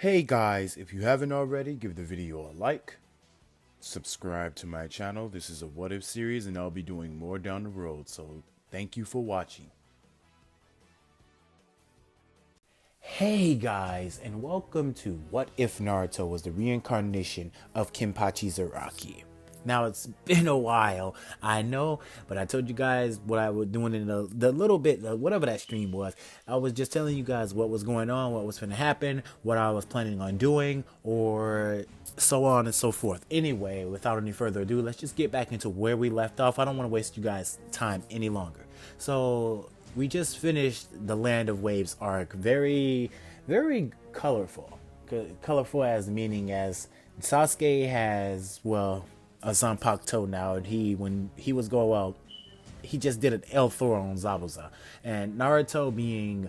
Hey guys, if you haven't already, give the video a like, subscribe to my channel. This is a what if series and I'll be doing more down the road, so thank you for watching. Hey guys, and welcome to What If Naruto Was the Reincarnation of Kenpachi Zaraki. Now it's been a while, I know, but I told you guys what I was doing in the little bit, whatever that stream was. I was just telling you guys what was going on, what was going to happen, what I was planning on doing, or so on and so forth. Anyway, without any further ado, let's just get back into where we left off. I don't want to waste you guys' time any longer. So we just finished the Land of Waves arc. Very, very colorful. Colorful as meaning as Sasuke has, well, a Zanpakuto now, and when he was going, well, he just did an L Thor on Zabuza, and Naruto being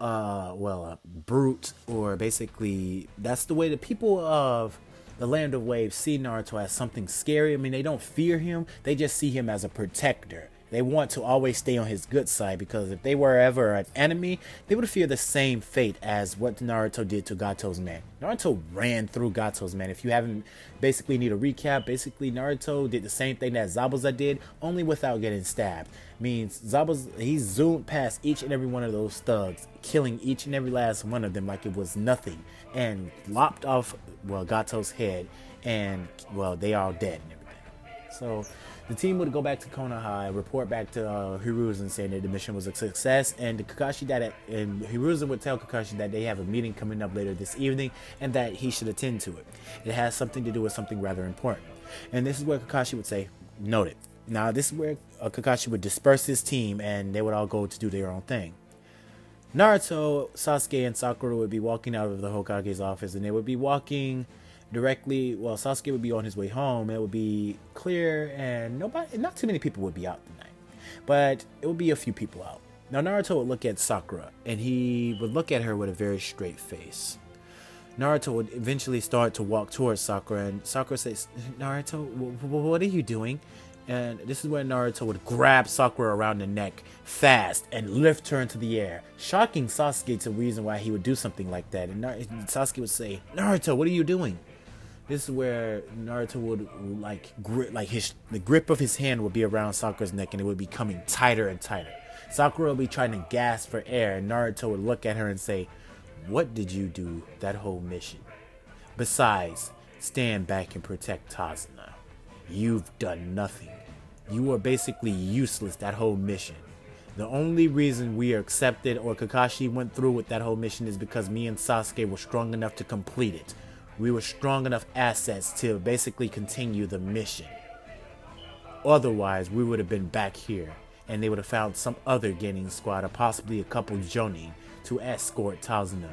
a brute, or basically that's the way the people of the Land of Waves see Naruto, as something scary. I mean, they don't fear him, they just see him as a protector. They want to always stay on his good side, because if they were ever an enemy, they would fear the same fate as what Naruto did to Gato's man. Naruto ran through Gato's man. If you haven't, basically need a recap, basically Naruto did the same thing that Zabuza did, only without getting stabbed. Means Zabuza, he zoomed past each and every one of those thugs, killing each and every last one of them like it was nothing, and lopped off, well, Gato's head, and, well, they all dead and everything. So the team would go back to Konoha, report back to Hiruzen, saying that the mission was a success, and Hiruzen would tell Kakashi that they have a meeting coming up later this evening, and that he should attend to it. It has something to do with something rather important. And this is where Kakashi would say, noted. Now this is where Kakashi would disperse his team, and they would all go to do their own thing. Naruto, Sasuke, and Sakura would be walking out of the Hokage's office, and they would be walking directly, well, Sasuke would be on his way home. It would be clear, and not too many people would be out tonight, but it would be a few people out. Now Naruto would look at Sakura, and he would look at her with a very straight face. Naruto would eventually start to walk towards Sakura, and Sakura says, Naruto, what are you doing? And this is where Naruto would grab Sakura around the neck fast and lift her into the air, shocking Sasuke to the reason why he would do something like that. And Sasuke would say, Naruto, what are you doing? This is where Naruto would the grip of his hand would be around Sakura's neck, and it would be coming tighter and tighter. Sakura would be trying to gasp for air, and Naruto would look at her and say, what did you do that whole mission? Besides, stand back and protect Tazuna. You've done nothing. You were basically useless that whole mission. The only reason we are accepted, or Kakashi went through with that whole mission, is because me and Sasuke were strong enough to complete it. We were strong enough assets to basically continue the mission. Otherwise, we would have been back here, and they would have found some other Genin squad, or possibly a couple Jonin, to escort Tazuna.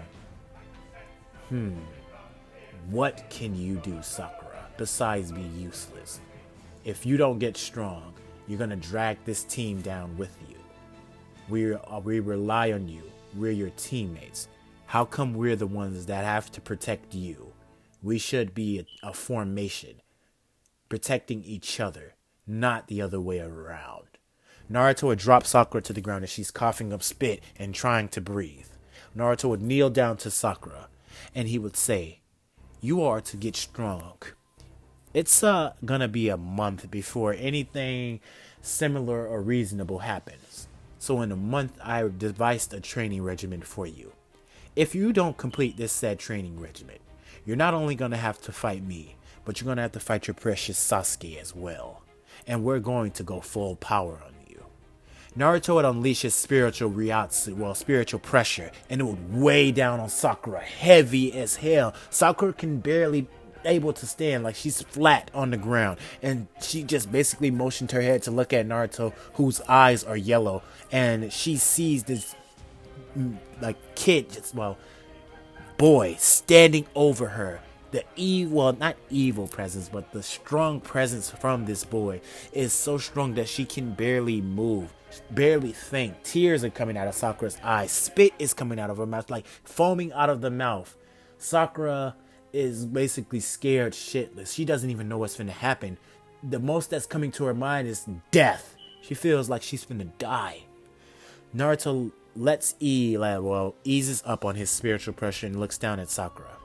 What can you do, Sakura, besides be useless? If you don't get strong, you're gonna drag this team down with you. We rely on you. We're your teammates. How come we're the ones that have to protect you? We should be a formation, protecting each other, not the other way around. Naruto would drop Sakura to the ground as she's coughing up spit and trying to breathe. Naruto would kneel down to Sakura, and he would say, you are to get strong. It's gonna be a month before anything similar or reasonable happens. So in a month, I devised a training regimen for you. If you don't complete this said training regimen, you're not only going to have to fight me, but you're going to have to fight your precious Sasuke as well. And we're going to go full power on you. Naruto would unleash his spiritual spiritual pressure, and it would weigh down on Sakura, heavy as hell. Sakura can barely able to stand, like she's flat on the ground, and she just basically motioned her head to look at Naruto, whose eyes are yellow, and she sees this boy standing over her. The not evil presence, but the strong presence from this boy is so strong that she can barely move, barely think. Tears are coming out of Sakura's eyes. Spit is coming out of her mouth, like foaming out of the mouth. Sakura is basically scared shitless. She doesn't even know what's finna happen. The most that's coming to her mind is death. She feels like she's finna die. Naruto eases up on his spiritual pressure and looks down at Sakura.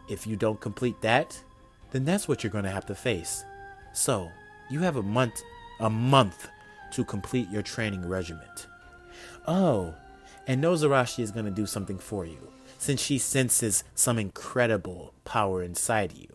If you don't complete that, then that's what you're going to have to face. So, you have a month to complete your training regiment. Oh, and Nozarashi is going to do something for you, since she senses some incredible power inside you.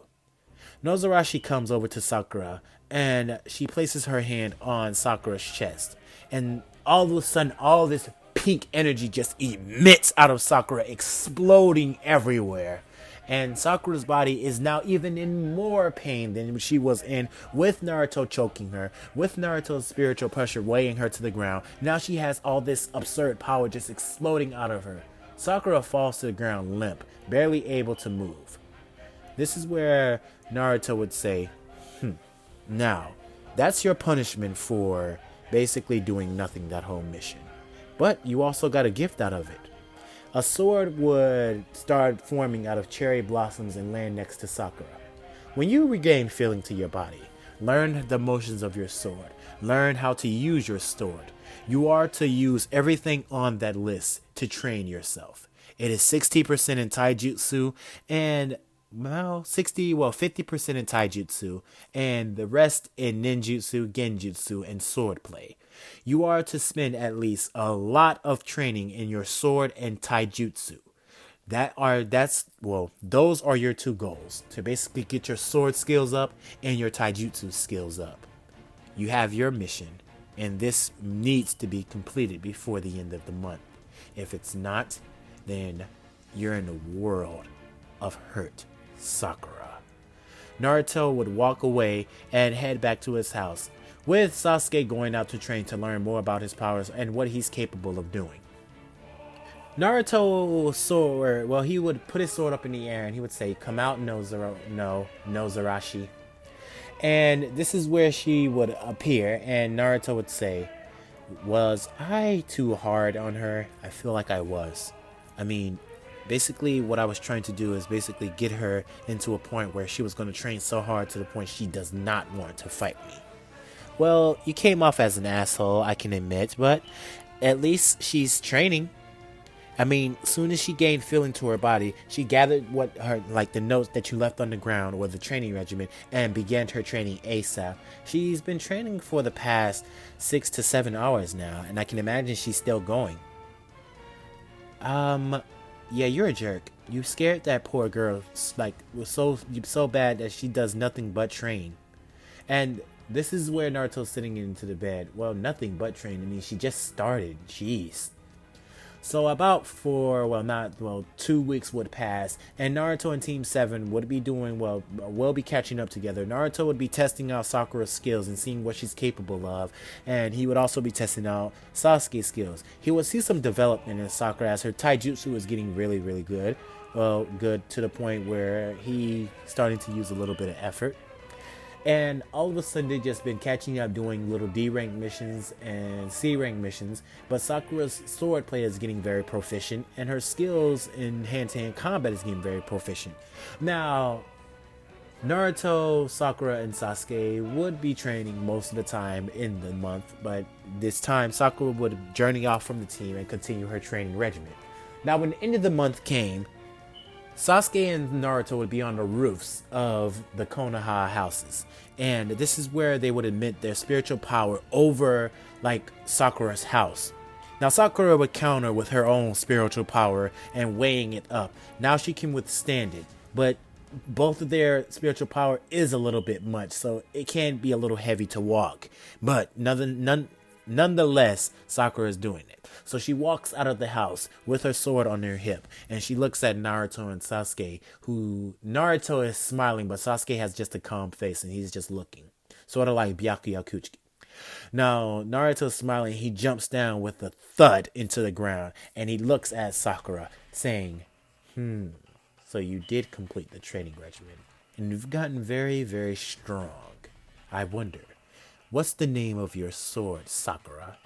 Nozarashi comes over to Sakura, and she places her hand on Sakura's chest. And all of a sudden, all this pink energy just emits out of Sakura, exploding everywhere. And Sakura's body is now even in more pain than she was in, with Naruto choking her, with Naruto's spiritual pressure weighing her to the ground. Now she has all this absurd power just exploding out of her. Sakura falls to the ground limp, barely able to move. This is where Naruto would say, now, that's your punishment for basically doing nothing that whole mission. But you also got a gift out of it. A sword would start forming out of cherry blossoms and land next to Sakura. When you regain feeling to your body, learn the motions of your sword, learn how to use your sword. You are to use everything on that list to train yourself. It is 60% in taijutsu and 50% in taijutsu, and the rest in ninjutsu, genjutsu, and swordplay. You are to spend at least a lot of training in your sword and taijutsu. Those are your two goals, to basically get your sword skills up and your taijutsu skills up. You have your mission, and this needs to be completed before the end of the month. If it's not, then you're in a world of hurt. Sakura. Naruto would walk away and head back to his house, with Sasuke going out to train to learn more about his powers and what he's capable of doing. Naruto's sword, he would put his sword up in the air and he would say, "Come out, Nozarashi." And this is where she would appear, and Naruto would say, "Was I too hard on her? I feel like I was. Basically, what I was trying to do is basically get her into a point where she was going to train so hard to the point she does not want to fight me." Well, you came off as an asshole, I can admit, but at least she's training. Soon as she gained feeling to her body, she gathered the notes that you left on the ground or the training regimen and began her training ASAP. She's been training for the past 6 to 7 hours now, and I can imagine she's still going. Yeah, you're a jerk. You scared that poor girl, so bad that she does nothing but train. And this is where Naruto's sitting into the bed. Well, nothing but train. She just started. Jeez. So about 2 weeks would pass, and Naruto and Team 7 would be will be catching up together. Naruto would be testing out Sakura's skills and seeing what she's capable of, and he would also be testing out Sasuke's skills. He would see some development in Sakura as her taijutsu is getting really, really good. Well, good to the point where he starting to use a little bit of effort. And all of a sudden, they've just been catching up doing little D-rank missions and C-rank missions. But Sakura's swordplay is getting very proficient, and her skills in hand-to-hand combat is getting very proficient. Now, Naruto, Sakura, and Sasuke would be training most of the time in the month, but this time Sakura would journey off from the team and continue her training regimen. Now, when the end of the month came, Sasuke and Naruto would be on the roofs of the Konoha houses, and this is where they would admit their spiritual power over Sakura's house. Now Sakura would counter with her own spiritual power and weighing it up. Now she can withstand it, but both of their spiritual power is a little bit much, so it can be a little heavy to walk. But nonetheless, Sakura is doing it. So she walks out of the house with her sword on her hip, and she looks at Naruto and Sasuke, who Naruto is smiling, but Sasuke has just a calm face, and he's just looking. Sort of like Byakuya Kuchiki. Now, Naruto's smiling, he jumps down with a thud into the ground, and he looks at Sakura, saying, so you did complete the training regimen, and you've gotten very, very strong. I wonder, what's the name of your sword, Sakura?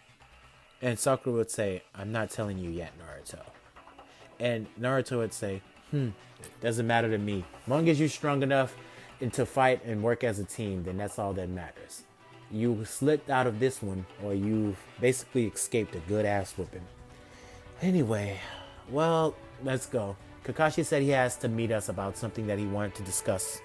And Sakura would say, I'm not telling you yet, Naruto. And Naruto would say, doesn't matter to me. As long as you're strong enough to fight and work as a team, then that's all that matters. You slipped out of this one, or you've basically escaped a good ass whooping. Anyway, well, let's go. Kakashi said he has to meet us about something that he wanted to discuss.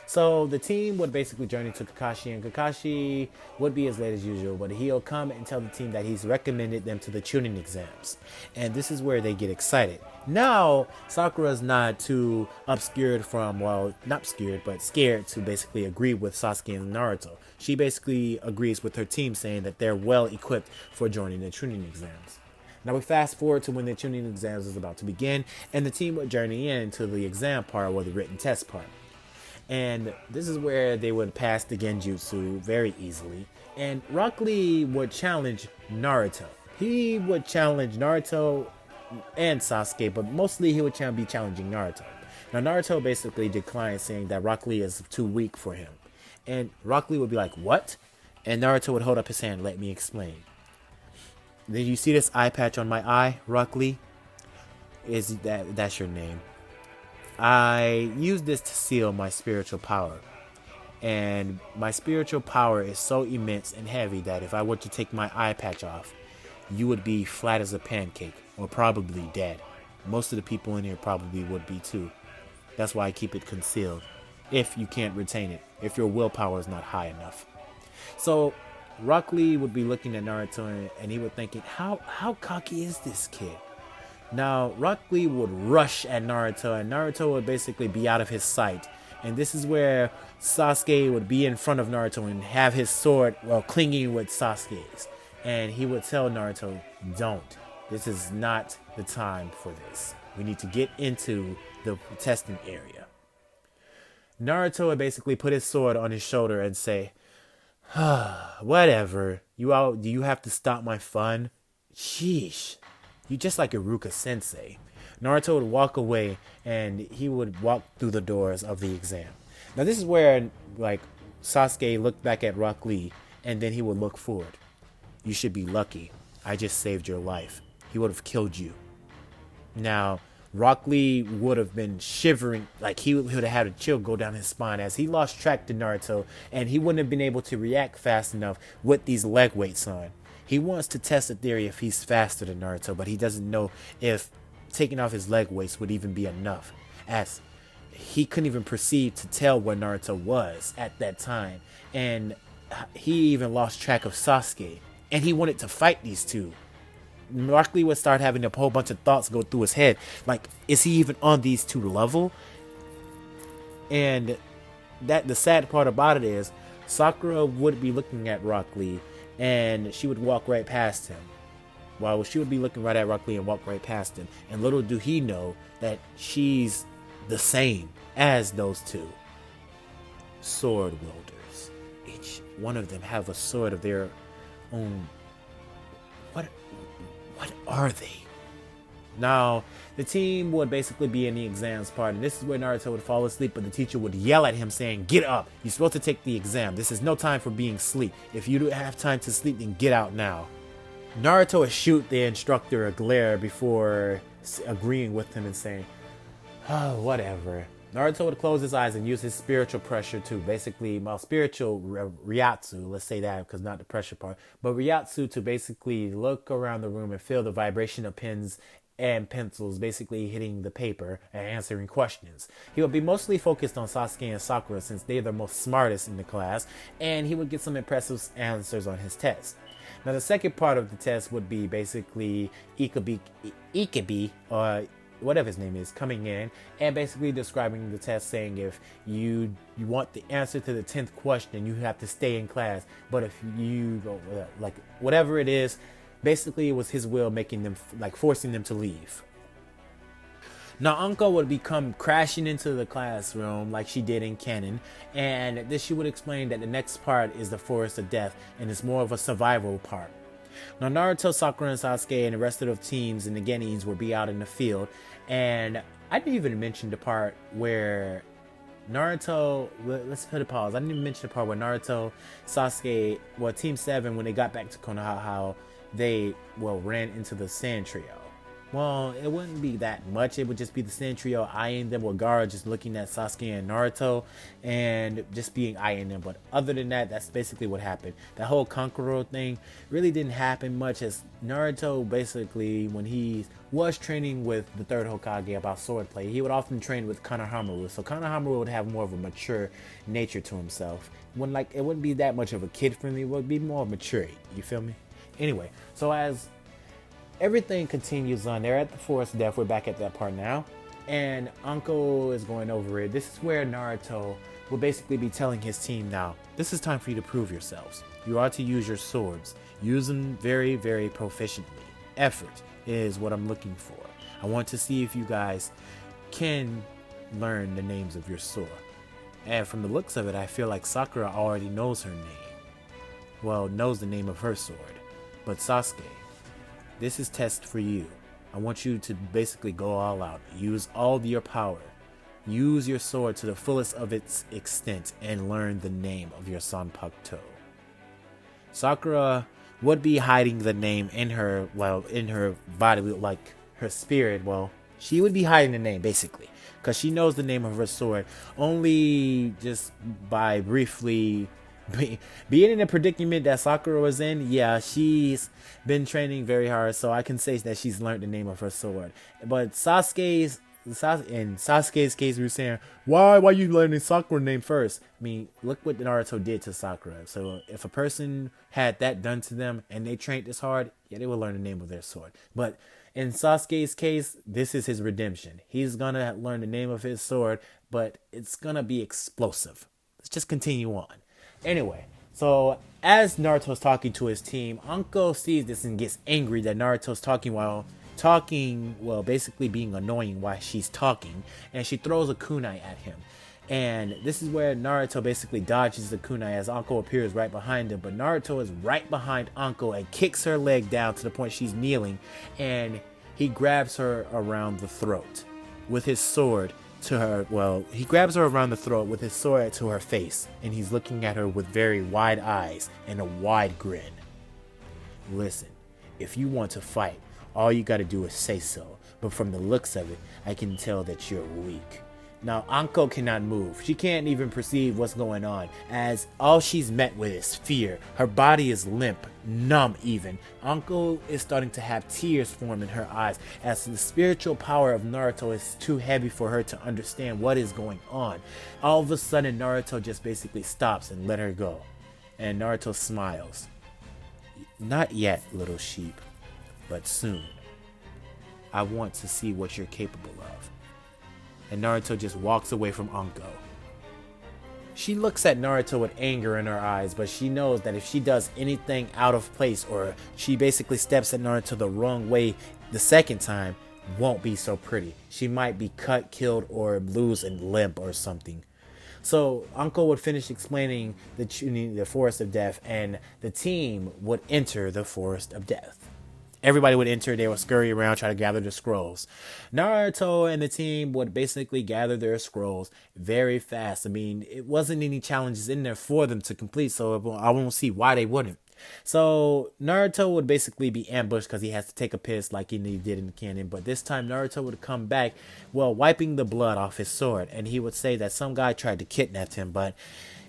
So the team would basically journey to Kakashi, and Kakashi would be as late as usual, but he'll come and tell the team that he's recommended them to the tuning exams. And this is where they get excited. Now, Sakura's not too obscured from, well, not obscured, but scared to basically agree with Sasuke and Naruto. She basically agrees with her team, saying that they're well equipped for joining the tuning exams. Now we fast forward to when the tuning exams is about to begin, and the team would journey into the exam part or the written test part. And this is where they would pass the Genjutsu very easily. And Rock Lee would challenge Naruto. He would challenge Naruto and Sasuke, but mostly he would be challenging Naruto. Now Naruto basically declined, saying that Rock Lee is too weak for him. And Rock Lee would be like, what? And Naruto would hold up his hand, let me explain. Did you see this eye patch on my eye, Rock Lee? That's your name? I use this to seal my spiritual power. And my spiritual power is so immense and heavy that if I were to take my eye patch off, you would be flat as a pancake, or probably dead. Most of the people in here probably would be too. That's why I keep it concealed. If you can't retain it, if your willpower is not high enough. So Rock Lee would be looking at Naruto and he would thinking, how cocky is this kid? Now, Rock Lee would rush at Naruto, and Naruto would basically be out of his sight. And this is where Sasuke would be in front of Naruto and have his sword, well, clinging with Sasuke's. And he would tell Naruto, don't. This is not the time for this. We need to get into the testing area. Naruto would basically put his sword on his shoulder and say, whatever. Do you have to stop my fun? Sheesh. You just like Iruka Sensei. Naruto would walk away and he would walk through the doors of the exam. Now this is where like Sasuke looked back at Rock Lee and then he would look forward. You should be lucky. I just saved your life. He would have killed you. Now Rock Lee would have been shivering, like he would have had a chill go down his spine as he lost track to Naruto and he wouldn't have been able to react fast enough with these leg weights on. He wants to test the theory if he's faster than Naruto, but he doesn't know if taking off his leg weights would even be enough, as he couldn't even proceed to tell where Naruto was at that time. And he even lost track of Sasuke, and he wanted to fight these two. Rock Lee would start having a whole bunch of thoughts go through his head, like, is he even on these two level? And that the sad part about it is, Sakura would be looking at Rock Lee, and she would walk right past him. While she would be looking right at Rock Lee and walk right past him. And little do he know that she's the same as those two sword wielders. Each one of them have a sword of their own. What are they? Now, the team would basically be in the exams part, and this is where Naruto would fall asleep, but the teacher would yell at him saying, get up, you're supposed to take the exam. This is no time for being asleep. If you don't have time to sleep, then get out now. Naruto would shoot the instructor a glare before agreeing with him and saying, oh, whatever. Naruto would close his eyes and use his spiritual pressure to basically, well, spiritual Ryatsu, let's say that because not the pressure part, but Ryatsu to basically look around the room and feel the vibration of pens and pencils basically hitting the paper and answering questions. He would be mostly focused on Sasuke and Sakura since they're the most smartest in the class, and he would get some impressive answers on his test. Now the second part of the test would be basically Ikebi, whatever his name is, coming in and basically describing the test, saying if you want the answer to the 10th question, you have to stay in class. But if you go, like whatever it is, basically it was his will making them, like forcing them to leave. Now Anko would come crashing into the classroom like she did in canon, and then she would explain that the next part is the Forest of Death and it's more of a survival part. Now Naruto, Sakura, and Sasuke and the rest of the teams and the Genins will be out in the field, and I didn't even mention the part where Naruto, let's put a pause. I didn't even mention the part where Naruto, Sasuke, well, Team 7, when they got back to Konoha, how they, ran into the Sand Trio. Well, it wouldn't be that much. It would just be the same trio eyeing them with Gaara just looking at Sasuke and Naruto and just being eyeing them. But other than that, that's basically what happened. That whole Kankuro thing really didn't happen much, as Naruto basically, when he was training with the third Hokage about swordplay, he would often train with Konohamaru. So Konohamaru would have more of a mature nature to himself. When like it wouldn't be that much of a kid friendly, it would be more mature. You feel me? Anyway, so as everything continues on. They're at the Forest of Death. We're back at that part now. And Anko is going over it. This is where Naruto will basically be telling his team now, this is time for you to prove yourselves. You are to use your swords. Use them very, very proficiently. Effort is what I'm looking for. I want to see if you guys can learn the names of your sword. And from the looks of it, I feel like Sakura already knows her name. Well, knows the name of her sword. But Sasuke, this is test for you. I want you to basically go all out. Use all your power. Use your sword to the fullest of its extent and learn the name of your Sanpakuto. Sakura would be hiding the name in her, well, in her body, like her spirit. Well, she would be hiding the name basically, because she knows the name of her sword only just by briefly being in a predicament that Sakura was in. Yeah, she's been training very hard, so I can say that she's learned the name of her sword. But in Sasuke's case, we were saying, why you learning Sakura's name first? I mean, look what Naruto did to Sakura. So if a person had that done to them and they trained this hard, yeah, they will learn the name of their sword. But in Sasuke's case, this is his redemption. He's gonna learn the name of his sword, but it's gonna be explosive. Let's just continue on. Anyway, so as Naruto's talking to his team, Anko sees this and gets angry that Naruto's basically being annoying while she's talking, and she throws a kunai at him. And this is where Naruto basically dodges the kunai as Anko appears right behind him, but Naruto is right behind Anko and kicks her leg down to the point she's kneeling, and he grabs her around the throat with his sword to her. Well, he grabs her around the throat with his sword to her face, and he's looking at her with very wide eyes and a wide grin. Listen, if you want to fight, all you gotta do is say so, but from the looks of it, I can tell that you're weak. Now, Anko cannot move. She can't even perceive what's going on, as all she's met with is fear. Her body is limp, numb even. Anko is starting to have tears form in her eyes, as the spiritual power of Naruto is too heavy for her to understand what is going on. All of a sudden, Naruto just basically stops and let her go. And Naruto smiles. Not yet, little sheep, but soon. I want to see what you're capable of. And Naruto just walks away from Anko. She looks at Naruto with anger in her eyes, but she knows that if she does anything out of place, or she basically steps at Naruto the wrong way the second time, won't be so pretty. She might be cut, killed, or lose a limb or something. So Anko would finish explaining the Forest of Death, and the team would enter the Forest of Death. Everybody would enter, they would scurry around, try to gather the scrolls. Naruto and the team would basically gather their scrolls very fast. I mean, it wasn't any challenges in there for them to complete, so I won't see why they wouldn't. So Naruto would basically be ambushed because he has to take a piss like he did in the canon. But this time Naruto would come back, well, wiping the blood off his sword. And he would say that some guy tried to kidnap him, but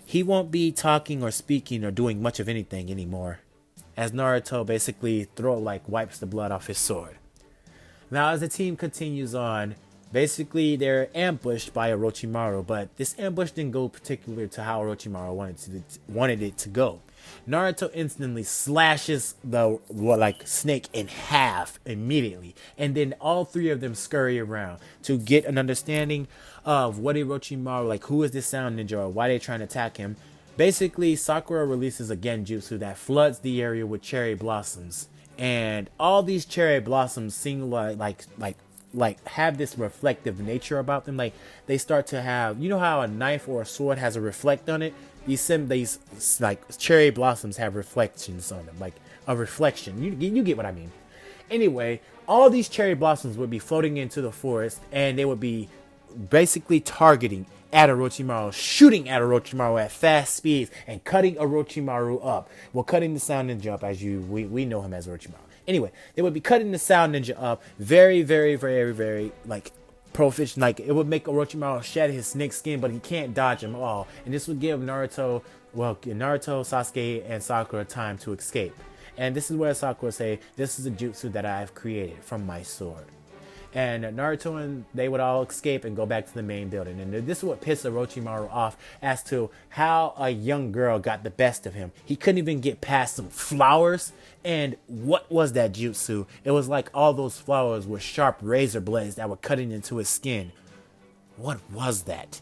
he won't be talking or speaking or doing much of anything anymore, as Naruto basically wipes the blood off his sword. Now, as the team continues on, basically they're ambushed by Orochimaru, but this ambush didn't go particular to how Orochimaru wanted it to go. Naruto instantly slashes the snake in half immediately, and then all three of them scurry around to get an understanding of what Orochimaru, who is this sound ninja, or why they're trying to attack him. Basically, Sakura releases a genjutsu that floods the area with cherry blossoms, and all these cherry blossoms seem like have this reflective nature about them. Like they start to have, you know how a knife or a sword has a reflect on it. These cherry blossoms have reflections on them, like a reflection. You get what I mean. Anyway, all these cherry blossoms would be floating into the forest, and they would be basically targeting at Orochimaru, shooting at Orochimaru at fast speeds and cutting Orochimaru up. Well, cutting the sound ninja up, as we know him as Orochimaru. Anyway, they would be cutting the Sound Ninja up very, very, very, very, like, proficient. Like, it would make Orochimaru shed his snake skin, but he can't dodge them all. And this would give Naruto, Sasuke, and Sakura time to escape. And this is where Sakura say, this is a jutsu that I have created from my sword. And Naruto and they would all escape and go back to the main building. And this is what pissed Orochimaru off as to how a young girl got the best of him. He couldn't even get past some flowers. And what was that jutsu? It was like all those flowers were sharp razor blades that were cutting into his skin. What was that?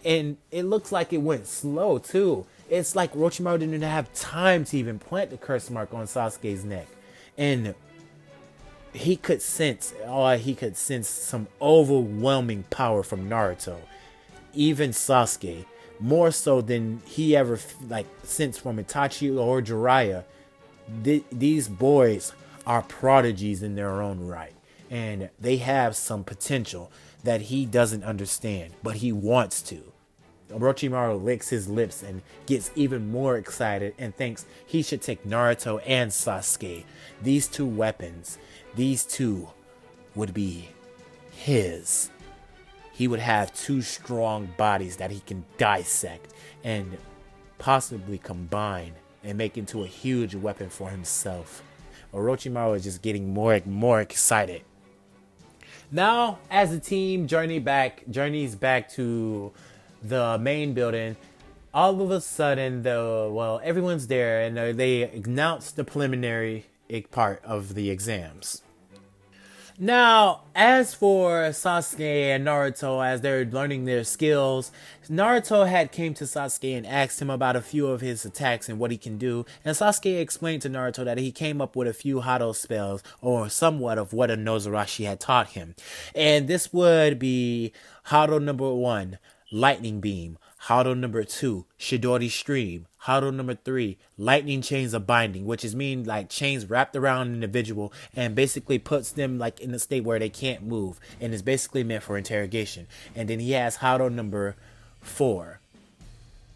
And it looks like it went slow too. It's like Orochimaru didn't even have time to even plant the curse mark on Sasuke's neck. And he could sense some overwhelming power from Naruto, even Sasuke, more so than he ever sensed from Itachi or Jiraiya. These boys are prodigies in their own right, and they have some potential that he doesn't understand, but he wants to. Orochimaru licks his lips and gets even more excited and thinks he should take Naruto and Sasuke. These two weapons, these two would be his. He would have two strong bodies that he can dissect and possibly combine and make into a huge weapon for himself. Orochimaru is just getting more and more excited. Now, as a team journeys back to the main building, all of a sudden, everyone's there, and they announce the preliminary part of the exams. Now, as for Sasuke and Naruto, as they're learning their skills, Naruto had came to Sasuke and asked him about a few of his attacks and what he can do, and Sasuke explained to Naruto that he came up with a few Hado spells, or somewhat of what a Nozarashi had taught him. And this would be Hado number 1, Lightning Beam. Hado number 2, Shidori Stream. Hado number 3, Lightning Chains of Binding, which is like chains wrapped around an individual and basically puts them like in a state where they can't move, and is basically meant for interrogation. And then he has Hado number 4,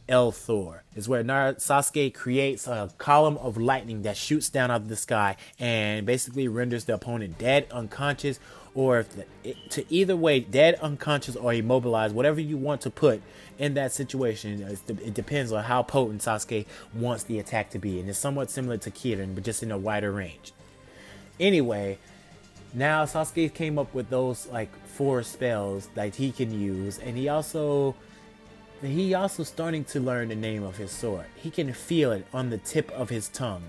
El Thor, is where Sasuke creates a column of lightning that shoots down out of the sky and basically renders the opponent dead, unconscious, or to either way, dead, unconscious, or immobilized, whatever you want to put in that situation. It depends on how potent Sasuke wants the attack to be, and it's somewhat similar to Kirin, but just in a wider range. Anyway, now Sasuke came up with those 4 spells that he can use, and he also starting to learn the name of his sword. He can feel it on the tip of his tongue.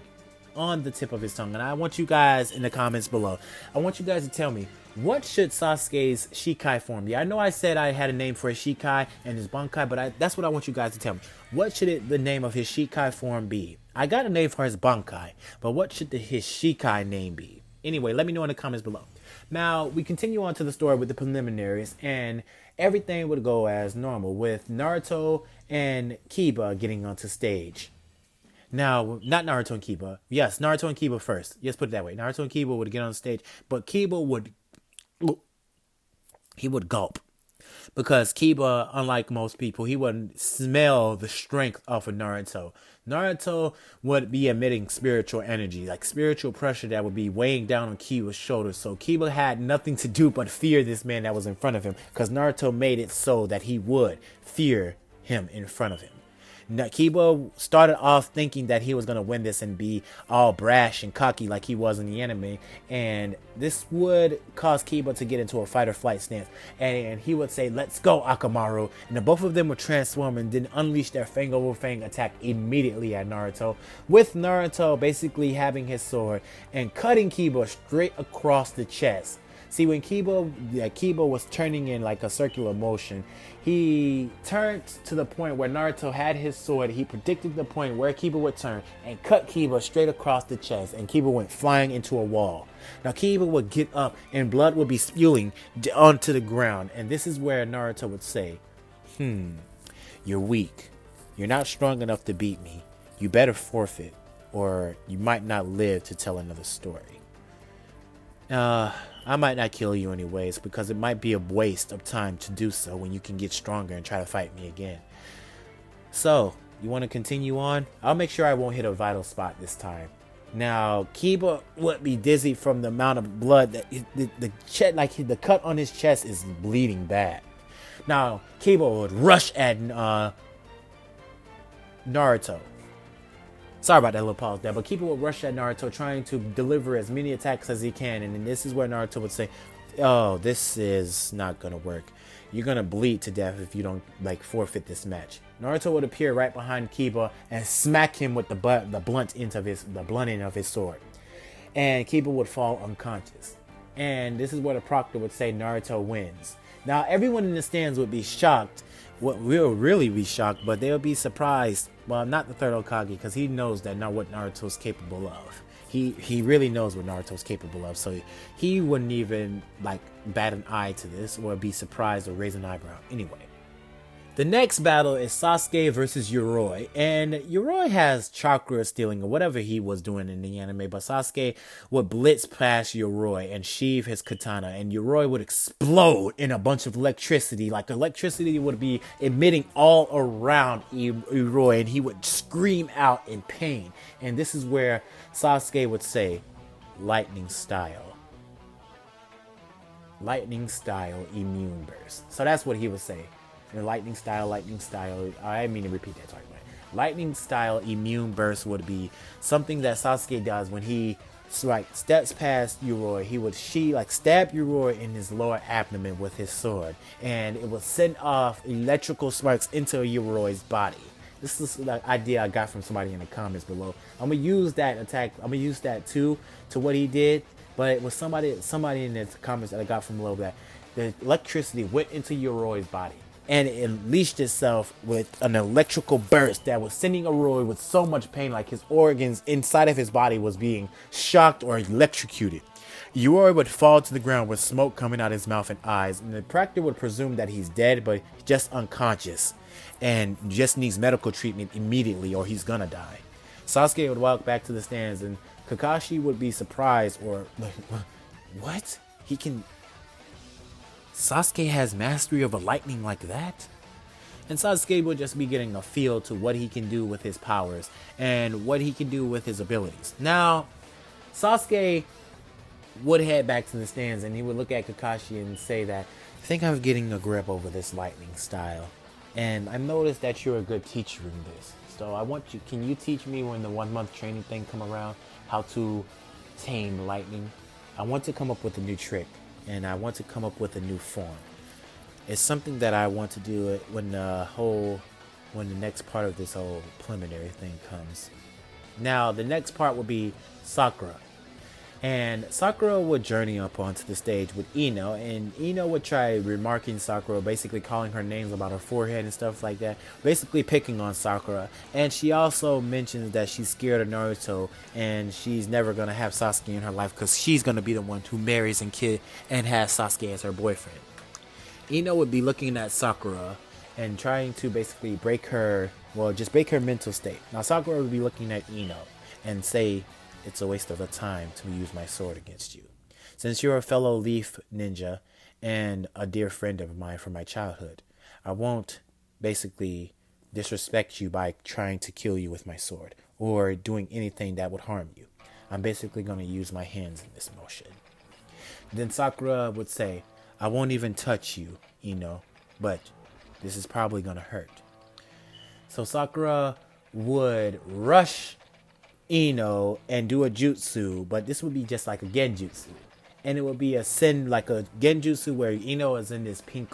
And I want you guys in the comments below, I want you guys to tell me, what should Sasuke's Shikai form be? I know I said I had a name for his Shikai and his Bankai, but that's what I want you guys to tell me. What should the name of his Shikai form be? I got a name for his Bankai, but what should his Shikai name be? Anyway, let me know in the comments below. Now, we continue on to the story with the preliminaries, and everything would go as normal with Naruto and Kiba getting onto stage. Now, not Naruto and Kiba. Yes, Naruto and Kiba first. Let's put it that way. Naruto and Kiba would get on stage, but Kiba would gulp. Because Kiba, unlike most people, he wouldn't smell the strength of a Naruto. Naruto would be emitting spiritual energy, like spiritual pressure that would be weighing down on Kiba's shoulders. So Kiba had nothing to do but fear this man that was in front of him, because Naruto made it so that he would fear him in front of him. Now, Kiba started off thinking that he was going to win this and be all brash and cocky like he was in the anime, and this would cause Kiba to get into a fight or flight stance, and he would say, "Let's go, Akamaru," and the both of them would transform and then unleash their Fang over Fang attack immediately at Naruto, with Naruto basically having his sword and cutting Kiba straight across the chest. See, when Kiba was turning in like a circular motion, he turned to the point where Naruto had his sword. He predicted the point where Kiba would turn and cut Kiba straight across the chest, and Kiba went flying into a wall. Now Kiba would get up and blood would be spewing onto the ground, and this is where Naruto would say, "You're weak. You're not strong enough to beat me. You better forfeit, or you might not live to tell another story. I might not kill you anyways, because it might be a waste of time to do so when you can get stronger and try to fight me again. So, you want to continue on? I'll make sure I won't hit a vital spot this time. Now, Kiba would be dizzy from the amount of blood that the chest, like the cut on his chest, is bleeding bad. Now, Kiba would rush at Naruto. Sorry about that little pause there, but Kiba would rush at Naruto, trying to deliver as many attacks as he can. And then this is where Naruto would say, "Oh, this is not gonna work. You're gonna bleed to death if you don't like forfeit this match." Naruto would appear right behind Kiba and smack him with the blunt end of his sword, and Kiba would fall unconscious. And this is where the proctor would say Naruto wins. Now, everyone in the stands would be shocked. What will really be shocked, but they'll be surprised. Well, not the third Hokage, because he knows that not what Naruto's capable of. He really knows what Naruto's capable of, so he wouldn't even like bat an eye to this or be surprised or raise an eyebrow. Anyway, the next battle is Sasuke versus Yoroi, and Yoroi has chakra stealing or whatever he was doing in the anime, but Sasuke would blitz past Yoroi and sheathe his katana, and Yoroi would explode in a bunch of electricity, like electricity would be emitting all around Yoroi, and he would scream out in pain. And this is where Sasuke would say, lightning style immune burst. So that's what he would say. Lightning style. I mean to repeat that. Sorry, lightning style immune burst would be something that Sasuke does when he steps past Yoroi. He would stab Yoroi in his lower abdomen with his sword, and it would send off electrical sparks into Yoroi's body. This is the idea I got from somebody in the comments below. I'm gonna use that attack. I'm gonna use that too to what he did, but it was somebody in the comments that I got from below that the electricity went into Yoroi's body, and it unleashed itself with an electrical burst that was sending Yoroi with so much pain, like his organs inside of his body was being shocked or electrocuted. Yoroi would fall to the ground with smoke coming out his mouth and eyes, and the proctor would presume that he's dead, but just unconscious and just needs medical treatment immediately or he's gonna die. Sasuke would walk back to the stands, and Kakashi would be surprised or like, what? Sasuke has mastery over lightning like that? And Sasuke would just be getting a feel to what he can do with his powers and what he can do with his abilities. Now, Sasuke would head back to the stands, and he would look at Kakashi and say that, I think I'm getting a grip over this lightning style. And I noticed that you're a good teacher in this. So can you teach me when the 1 month training thing come around, how to tame lightning? I want to come up with a new trick, and I want to come up with a new form. It's something that I want to do when the next part of this whole preliminary thing comes. Now, the next part will be Sakura. And Sakura would journey up onto the stage with Ino, and Ino would try remarking Sakura, basically calling her names about her forehead and stuff like that, basically picking on Sakura. And she also mentions that she's scared of Naruto, and she's never going to have Sasuke in her life because she's going to be the one who marries and has Sasuke as her boyfriend. Ino would be looking at Sakura and trying to basically break her mental state. Now Sakura would be looking at Ino and say, it's a waste of a time to use my sword against you. Since you're a fellow Leaf Ninja and a dear friend of mine from my childhood, I won't basically disrespect you by trying to kill you with my sword or doing anything that would harm you. I'm basically going to use my hands in this motion. Then Sakura would say, I won't even touch you, Ino, but this is probably going to hurt. So Sakura would rush Ino and do a jutsu, but this would be just like a genjutsu, and it would be a genjutsu where Ino is in this pink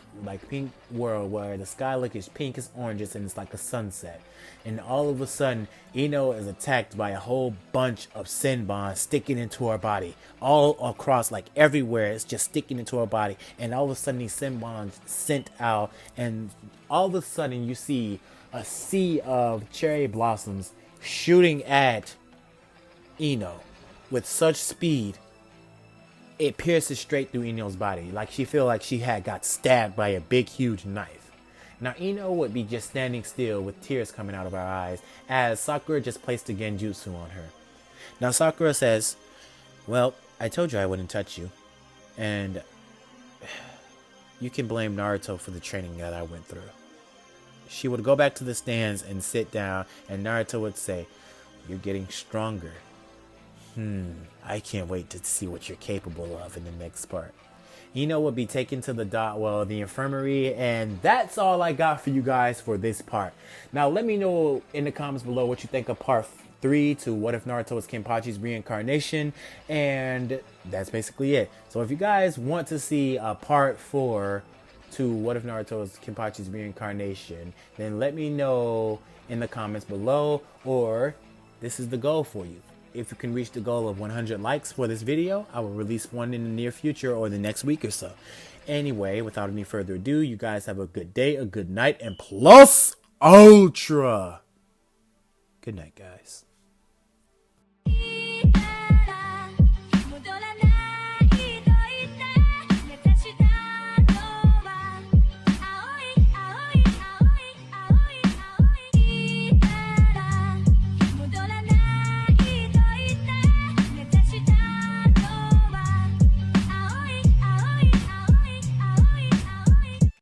world where the sky looks pink as oranges and it's like a sunset, and all of a sudden Ino is attacked by a whole bunch of senbon sticking into her body all across, like everywhere. It's just sticking into her body, and all of a sudden these senbon sent out, and all of a sudden you see a sea of cherry blossoms shooting at Ino with such speed it pierces straight through Ino's body, like she feel like she had got stabbed by a big huge knife. Now Ino would be just standing still with tears coming out of her eyes as Sakura just placed a genjutsu on her. Now Sakura says, well, I told you I wouldn't touch you, and you can blame Naruto for the training that I went through. She would go back to the stands and sit down, and Naruto would say, you're getting stronger. I can't wait to see what you're capable of in the next part. You know, we'll be taken to the infirmary, and that's all I got for you guys for this part. Now, let me know in the comments below what you think of part 3 to What If Naruto Was Kenpachi's Reincarnation, and that's basically it. So if you guys want to see a part 4 to What If Naruto Was Kenpachi's Reincarnation, then let me know in the comments below, or this is the goal for you. If you can reach the goal of 100 likes for this video, I will release one in the near future or the next week or so. Anyway, without any further ado, you guys have a good day, a good night, and plus ultra. Good night, guys.